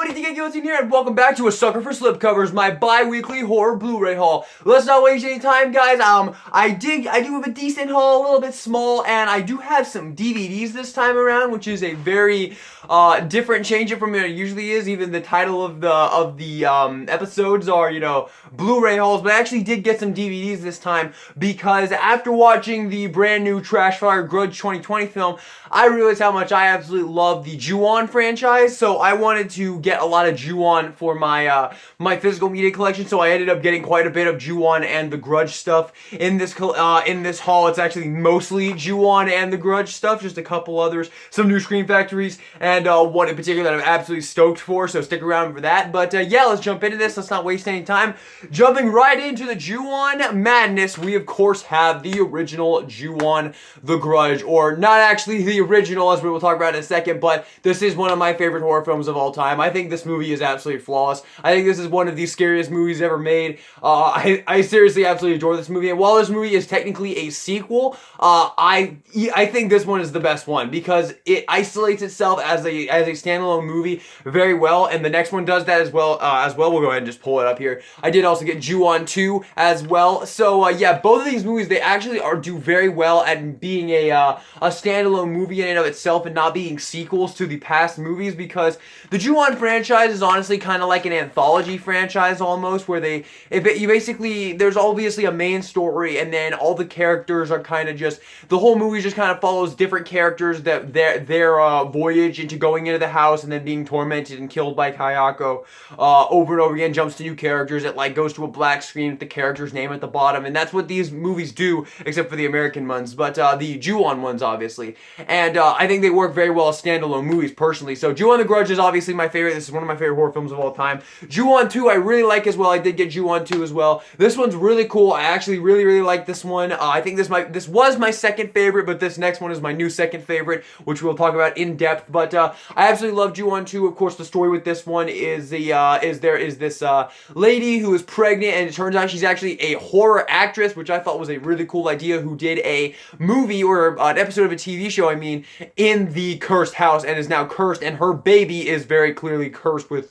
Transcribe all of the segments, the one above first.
everybody, DK here, and welcome back to a Sucker for Slipcovers, my bi-weekly horror Blu-ray haul. Let's not waste any time, guys. I do have a decent haul, a little bit small, and I do have some DVDs this time around, which is a very different change from what it usually is. Even the title of the episodes are, you know, Blu-ray hauls, but I actually did get some DVDs this time because after watching the brand new Trash Fire Grudge 2020 film, I realized how much I absolutely love the Ju-On franchise, so I wanted to get a lot of Ju-On for my my physical media collection, so I ended up getting quite a bit of Ju-On and the Grudge stuff in this haul. It's actually mostly Ju-On and the Grudge stuff, just a couple others, some new Scream Factories, and one in particular that I'm absolutely stoked for, so stick around for that. But yeah, let's jump into this. Let's not waste any time. Jumping right into the Ju-On madness, we of course have the original Ju-On the Grudge, or not actually the original, as we will talk about in a second, but this is one of my favorite horror films of all time. I think this movie is absolutely flawless. I think this is one of the scariest movies ever made. I seriously absolutely adore this movie, and while this movie is technically a sequel, I think this one is the best one because it isolates itself as a standalone movie very well, and the next one does that as well. We'll go ahead and just pull it up here. I did also get Ju-On 2 as well. So yeah, both of these movies, they actually do very well at being a standalone movie in and of itself and not being sequels to the past movies, because the Ju-On franchise is honestly kind of like an anthology franchise almost, where there's obviously a main story, and then all the characters are kind of just, the whole movie just kind of follows different characters, that their voyage into going into the house and then being tormented and killed by Kayako over and over again, jumps to new characters. It like goes to a black screen with the character's name at the bottom, and that's what these movies do, except for the American ones, but the Ju-On ones obviously. And I think they work very well as standalone movies personally. So Ju-On the Grudge is obviously my favorite. This is one of my favorite horror films of all time. Ju-On 2 I really like as well. I did get Ju-On 2 as well. This one's really cool. I actually really like this one. I think this was my second favorite, but this next one is my new second favorite, which we'll talk about in depth. But I absolutely love Ju-On 2. Of course, the story with this one is this lady who is pregnant, and it turns out she's actually a horror actress, which I thought was a really cool idea, who did a movie or an episode of a TV show, in the cursed house, and is now cursed, and her baby is very clearly cursed with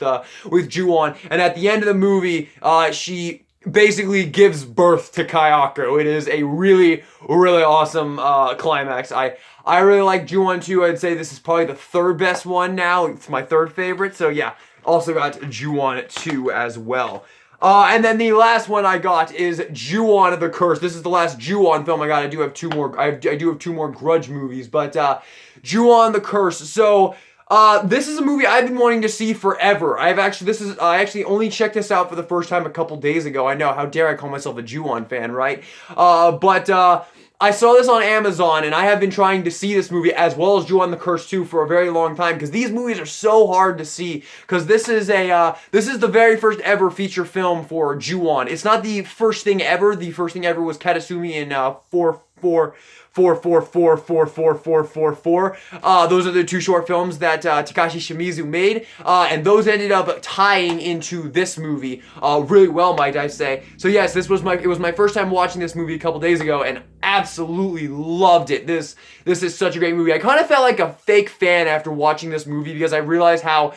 Ju-On. And at the end of the movie, she basically gives birth to Kayako. It is a really awesome climax. I really like Ju-On 2. I'd say this is probably the third best one now. It's my third favorite. So yeah, also got Ju-On 2 as well. And then the last one I got is Ju-On the Curse. This is the last Ju-On film I got. I do have two more. I do have two more Grudge movies, but Ju-On the Curse. So this is a movie I've been wanting to see forever. I actually only checked this out for the first time a couple days ago. I know, how dare I call myself a Ju-On fan, right? I saw this on Amazon, and I have been trying to see this movie as well as Ju-On the Curse 2 for a very long time, because these movies are so hard to see, because this is the very first ever feature film for Ju-On. It's not the first thing ever. The first thing ever was Katasumi in 444444444. Those are the two short films that Takashi Shimizu made, and those ended up tying into this movie really well, might I say. So yes, it was my first time watching this movie a couple days ago, and absolutely loved it. This is such a great movie. I kind of felt like a fake fan after watching this movie, because I realized how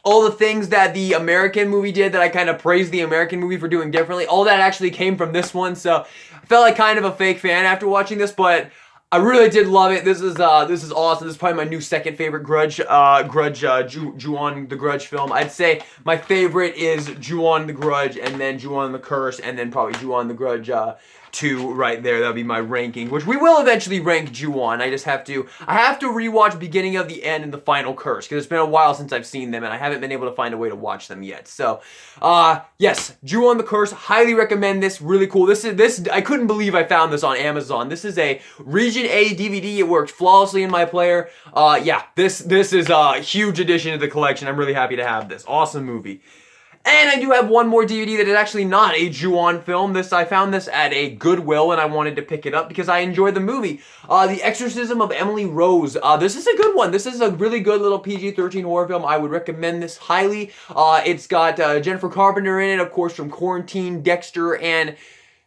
all the things that the American movie did, that I kind of praised the American movie for doing differently, all that actually came from this one. So I felt like kind of a fake fan after watching this, but I really did love it. This is awesome. This is probably my new second favorite Ju-On the Grudge film. I'd say my favorite is Ju-On the Grudge, and then Ju-On the Curse, and then probably Ju-On the Grudge 2 right there. That'll be my ranking, which we will eventually rank Ju-On. I have to rewatch Beginning of the End and The Final Curse, because it's been a while since I've seen them, and I haven't been able to find a way to watch them yet. So, yes, Ju-On the Curse, highly recommend this. Really cool. This I couldn't believe I found this on Amazon. This is a Region A DVD. It worked flawlessly in my player. Yeah, this is a huge addition to the collection. I'm really happy to have this. Awesome movie. And I do have one more DVD that is actually not a Ju-On film. I found this at a Goodwill, and I wanted to pick it up because I enjoyed the movie. The Exorcism of Emily Rose. This is a good one. This is a really good little PG-13 horror film. I would recommend this highly. It's got Jennifer Carpenter in it, of course, from Quarantine, Dexter, and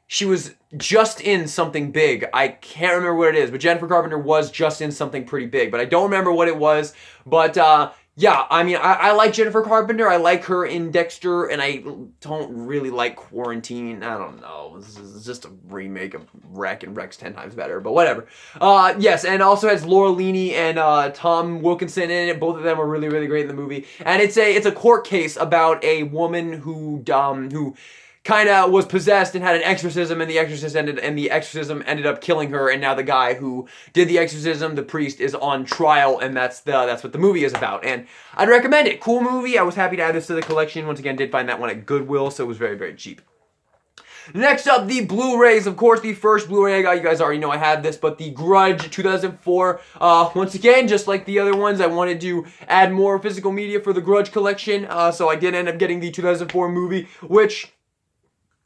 she was just in something big. I can't remember what it is, but Jennifer Carpenter was just in something pretty big, but I don't remember what it was. But Yeah, I mean, I like Jennifer Carpenter. I like her in Dexter, and I don't really like Quarantine. I don't know. This is just a remake of Wreck, and Wreck's 10 times better, but whatever. Yes, and also has Laura Linney and Tom Wilkinson in it. Both of them are really, really great in the movie. And it's a court case about a woman who kind of was possessed and had an exorcism, and the exorcism ended up killing her. And now the guy who did the exorcism, the priest, is on trial, and that's what the movie is about. And I'd recommend it. Cool movie. I was happy to add this to the collection. Once again, did find that one at Goodwill, so it was very, very cheap. Next up, the Blu-rays. Of course, the first Blu-ray I got, you guys already know I have this, but the Grudge 2004. Once again, just like the other ones, I wanted to add more physical media for the Grudge collection, so I did end up getting the 2004 movie, which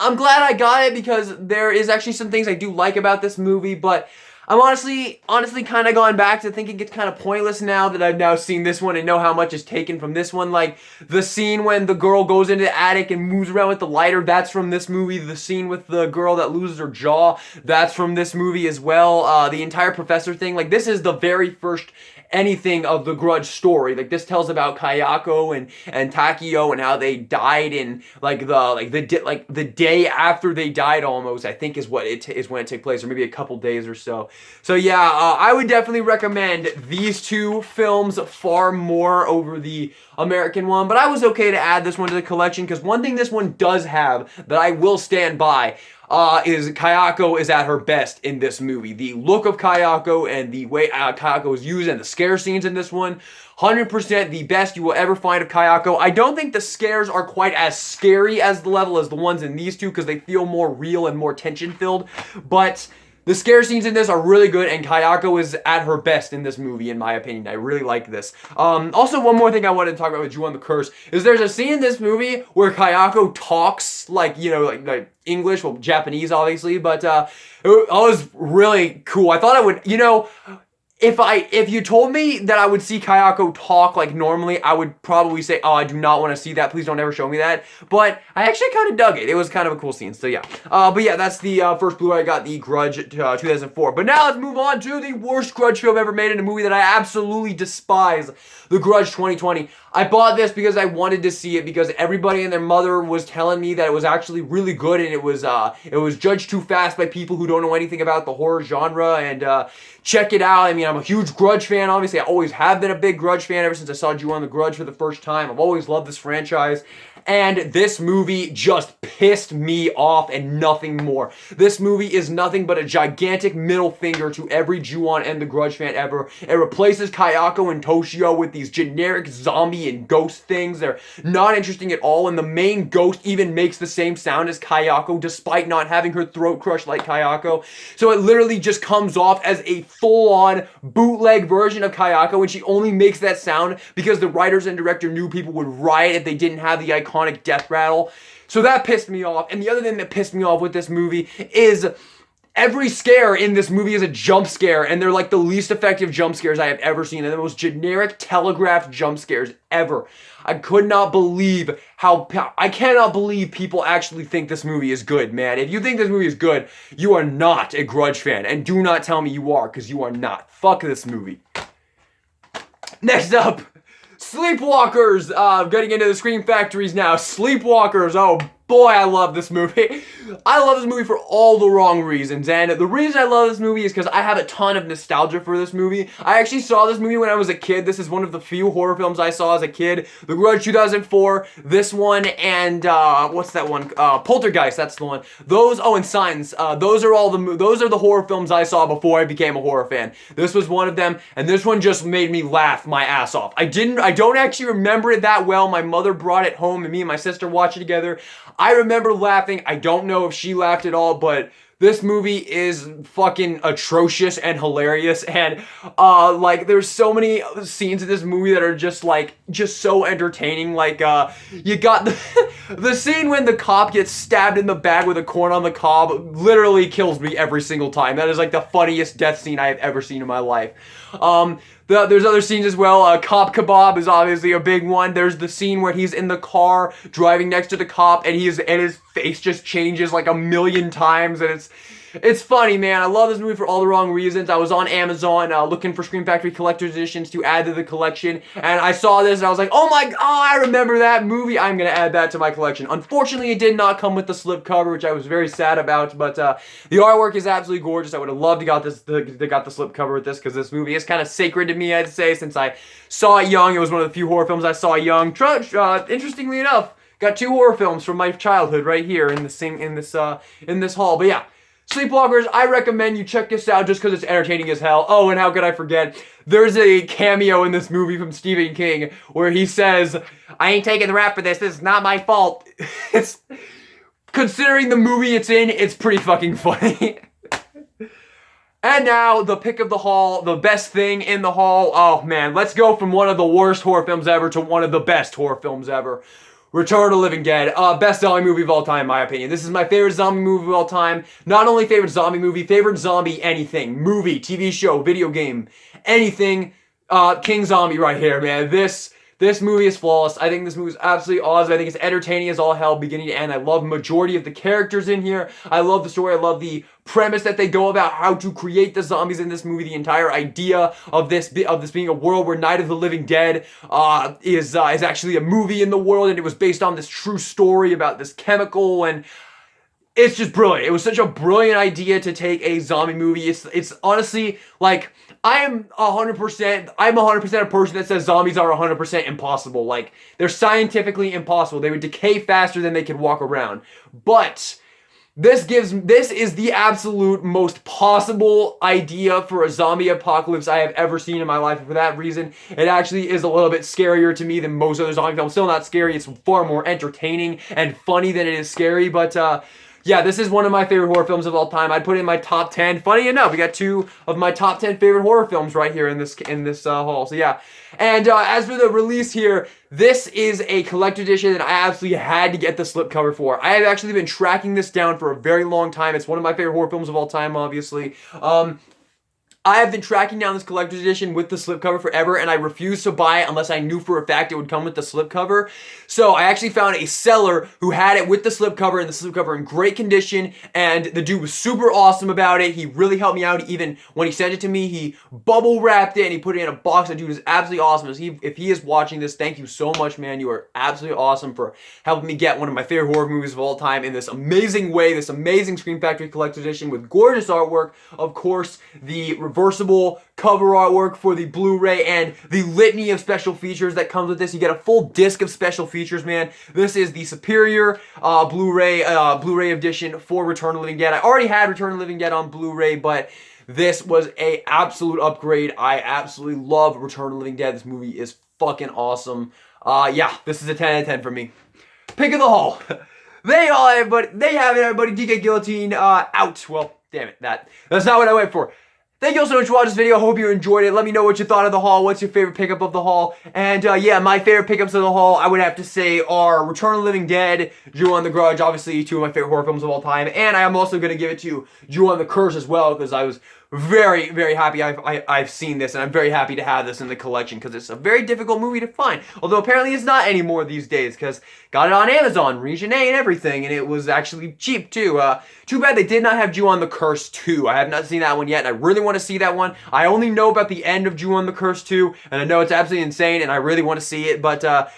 I'm glad I got it because there is actually some things I do like about this movie, but I'm honestly kind of gone back to thinking it's kind of pointless now that I've now seen this one and know how much is taken from this one. Like, the scene when the girl goes into the attic and moves around with the lighter, that's from this movie. The scene with the girl that loses her jaw, that's from this movie as well. The entire professor thing, like, this is the very first anything of the Grudge story. Like, this tells about Kayako and Takio and how they died in the day after they died almost, I think is when it took place, or maybe a couple days or so. So yeah, I would definitely recommend these two films far more over the American one, but I was okay to add this one to the collection because one thing this one does have that I will stand by is Kayako is at her best in this movie. The look of Kayako and the way Kayako is used and the scare scenes in this one, 100% the best you will ever find of Kayako. I don't think the scares are quite as scary as the level as the ones in these two because they feel more real and more tension-filled, but the scare scenes in this are really good, and Kayako is at her best in this movie, in my opinion. I really like this. Also, one more thing I wanted to talk about with Ju-On the Curse is there's a scene in this movie where Kayako talks like, you know, like English, well, Japanese, obviously, but it was really cool. I thought I would, you know, if you told me that I would see Kayako talk like normally, I would probably say, oh, I do not want to see that. Please don't ever show me that. But I actually kind of dug it. It was kind of a cool scene. So yeah. But yeah, that's the first Blu-ray I got, the Grudge 2004. But now let's move on to the worst Grudge film ever made in a movie that I absolutely despise, The Grudge 2020. I bought this because I wanted to see it because everybody and their mother was telling me that it was actually really good, and it was judged too fast by people who don't know anything about the horror genre, and check it out. I mean, I'm a huge Grudge fan, obviously. I always have been a big Grudge fan ever since I saw Ju-On the Grudge for the first time. I've always loved this franchise. And this movie just pissed me off and nothing more. This movie is nothing but a gigantic middle finger to every Ju-On and the Grudge fan ever. It replaces Kayako and Toshio with these generic zombie and ghost things. They're not interesting at all, and the main ghost even makes the same sound as Kayako despite not having her throat crushed like Kayako. So it literally just comes off as a full-on bootleg version of Kayako, and she only makes that sound because the writers and director knew people would riot if they didn't have the iconic death rattle. So that pissed me off. And the other thing that pissed me off with this movie is every scare in this movie is a jump scare, and they're like the least effective jump scares I have ever seen. They're the most generic telegraphed jump scares ever. I cannot believe people actually think this movie is good, man. If you think this movie is good, you are not a Grudge fan, and do not tell me you are, because you are not. Fuck this movie. Next up, Sleepwalkers. Getting into the Scream Factories now. Sleepwalkers. Oh boy, I love this movie. I love this movie for all the wrong reasons, and the reason I love this movie is because I have a ton of nostalgia for this movie. I actually saw this movie when I was a kid. This is one of the few horror films I saw as a kid. The Grudge 2004, this one, and what's that one? Poltergeist, that's the one. Those, oh, and Signs. Those are the horror films I saw before I became a horror fan. This was one of them, and this one just made me laugh my ass off. I don't actually remember it that well. My mother brought it home, and me and my sister watched it together. I remember laughing. I don't know if she laughed at all, but this movie is fucking atrocious and hilarious, and like there's so many scenes in this movie that are just so entertaining. Like you got the scene when the cop gets stabbed in the back with a corn on the cob literally kills me every single time. That is like the funniest death scene I have ever seen in my life. There's other scenes as well. Cop Kebab is obviously a big one. There's the scene where he's in the car driving next to the cop, and his face just changes like a million times, and It's funny, man. I love this movie for all the wrong reasons. I was on Amazon looking for Scream Factory collector's editions to add to the collection, and I saw this and I was like, oh my, oh, I remember that movie. I'm gonna add that to my collection. Unfortunately, it did not come with the slipcover, which I was very sad about, but the artwork is absolutely gorgeous. I would have loved to got this, got the slipcover with this, because this movie is kind of sacred to me, I'd say, since I saw it young. It was one of the few horror films I saw young. Interestingly enough, got 2 horror films from my childhood right here in this hall. But yeah, Sleepwalkers, I recommend you check this out just because it's entertaining as hell. Oh, and how could I forget? There's a cameo in this movie from Stephen King where he says, I ain't taking the rap for this. This is not my fault. It's, considering the movie it's in, it's pretty fucking funny. And now, the pick of the hall, the best thing in the hall. Oh man, let's go from one of the worst horror films ever to one of the best horror films ever. Return of the Living Dead, best zombie movie of all time, in my opinion. This is my favorite zombie movie of all time. Not only favorite zombie movie, favorite zombie anything. Movie, TV show, video game, anything. King Zombie right here, man. This movie is flawless. I think this movie is absolutely awesome. I think it's entertaining as all hell, beginning to end. I love the majority of the characters in here. I love the story. I love the premise that they go about how to create the zombies in this movie. The entire idea of this being a world where Night of the Living Dead is actually a movie in the world, and it was based on this true story about this chemical, and it's just brilliant. It was such a brilliant idea to take a zombie movie. It's honestly, like, I'm 100% a person that says zombies are 100% impossible. Like, they're scientifically impossible. They would decay faster than they could walk around. But this is the absolute most possible idea for a zombie apocalypse I have ever seen in my life. And for that reason, it actually is a little bit scarier to me than most other zombie films. Still not scary. It's far more entertaining and funny than it is scary. But, yeah, this is one of my favorite horror films of all time. I'd put it in my top 10. Funny enough, we got 2 of my top 10 favorite horror films right here in this haul. So yeah, and as for the release here, this is a collector's edition that I absolutely had to get the slipcover for. I have actually been tracking this down for a very long time. It's one of my favorite horror films of all time, obviously. I have been tracking down this collector's edition with the slipcover forever, and I refused to buy it unless I knew for a fact it would come with the slipcover. So I actually found a seller who had it with the slipcover, and the slipcover in great condition, and the dude was super awesome about it. He really helped me out. Even when he sent it to me, he bubble wrapped it and he put it in a box. That dude is absolutely awesome. If he is watching this, thank you so much, man. You are absolutely awesome for helping me get one of my favorite horror movies of all time in this amazing way, this amazing Scream Factory collector's edition with gorgeous artwork. Of course, the reversible cover artwork for the Blu-ray and the litany of special features that comes with this. You get a full disc of special features, man. This is the superior Blu-ray edition for Return of the Living Dead. I already had Return of the Living Dead on Blu-ray, but this was a absolute upgrade. I absolutely love Return of the Living Dead. This movie is fucking awesome. Yeah, this is a 10 out of 10 for me. Pick of the haul. They have it, everybody. DK Guillotine out. Well, damn it, that's not what I went for. Thank you all so much for watching this video. I hope you enjoyed it. Let me know what you thought of the haul. What's your favorite pickup of the haul? And yeah, my favorite pickups of the haul, I would have to say, are Return of the Living Dead, Ju-On the Grudge, obviously 2 of my favorite horror films of all time. And I am also going to give it to Ju-On the Curse as well, because I was very, very happy I've seen this, and I'm very happy to have this in the collection, because it's a very difficult movie to find. Although apparently it's not anymore these days, because got it on Amazon, Region A and everything, and it was actually cheap too. Too bad they did not have Ju-On the Curse 2. I have not seen that one yet, and I really want to see that one. I only know about the end of Ju-On the Curse 2, and I know it's absolutely insane, and I really want to see it, but I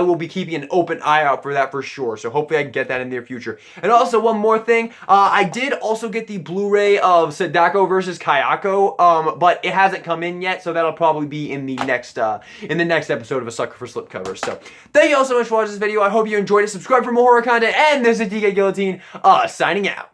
will be keeping an open eye out for that for sure, so hopefully I can get that in the near future. And also, one more thing, I did also get the Blu-ray of Sadako versus Kayako, but it hasn't come in yet, so that'll probably be in the next episode of A Sucker for Slipcovers. So, thank you all so much for watching this video. I hope you enjoyed it. Subscribe for more horror content, and this is DK Guillotine, signing out.